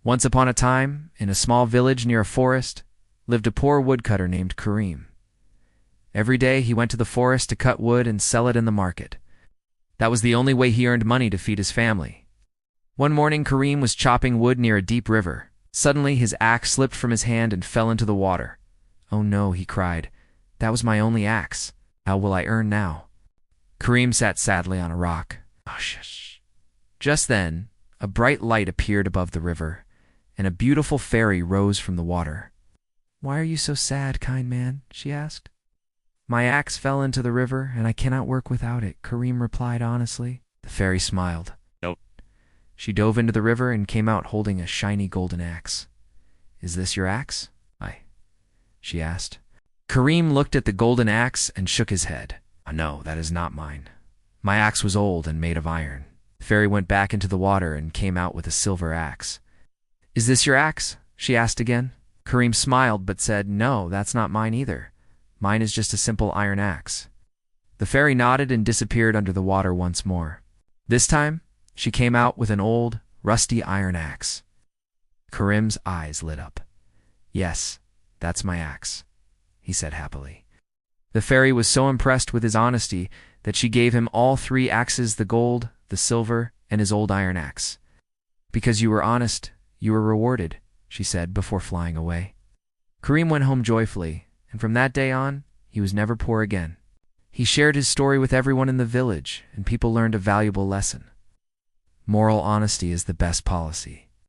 Once upon a time, in a small village near a forest, lived a poor woodcutter named Kareem. Every day he went to the forest to cut wood and sell it in the market. That was the only way he earned money to feed his family. One morning Kareem was chopping wood near a deep river. Suddenly his axe slipped from his hand and fell into the water. "Oh no," he cried. "That was my only axe. How will I earn now?" Kareem sat sadly on a rock. "Oh, shush." Just then, a bright light appeared above the river, and a beautiful fairy rose from the water. "Why are you so sad, kind man?" she asked. "My axe fell into the river, and I cannot work without it," Kareem replied honestly. The fairy smiled. "Nope." She dove into the river and came out holding a shiny golden axe. "Is this your axe?" she asked. Kareem looked at the golden axe and shook his head. "Oh, no, that is not mine. My axe was old and made of iron." The fairy went back into the water and came out with a silver axe. "Is this your axe?" she asked again. Kareem smiled but said, "No, that's not mine either. Mine is just a simple iron axe." The fairy nodded and disappeared under the water once more. This time, she came out with an old, rusty iron axe. Kareem's eyes lit up. "Yes, that's my axe," he said happily. The fairy was so impressed with his honesty that she gave him all 3 axes, the gold, the silver, and his old iron axe. "Because you were honest, you were rewarded," she said before flying away. Kareem went home joyfully, and from that day on, he was never poor again. He shared his story with everyone in the village, and people learned a valuable lesson. Moral honesty is the best policy.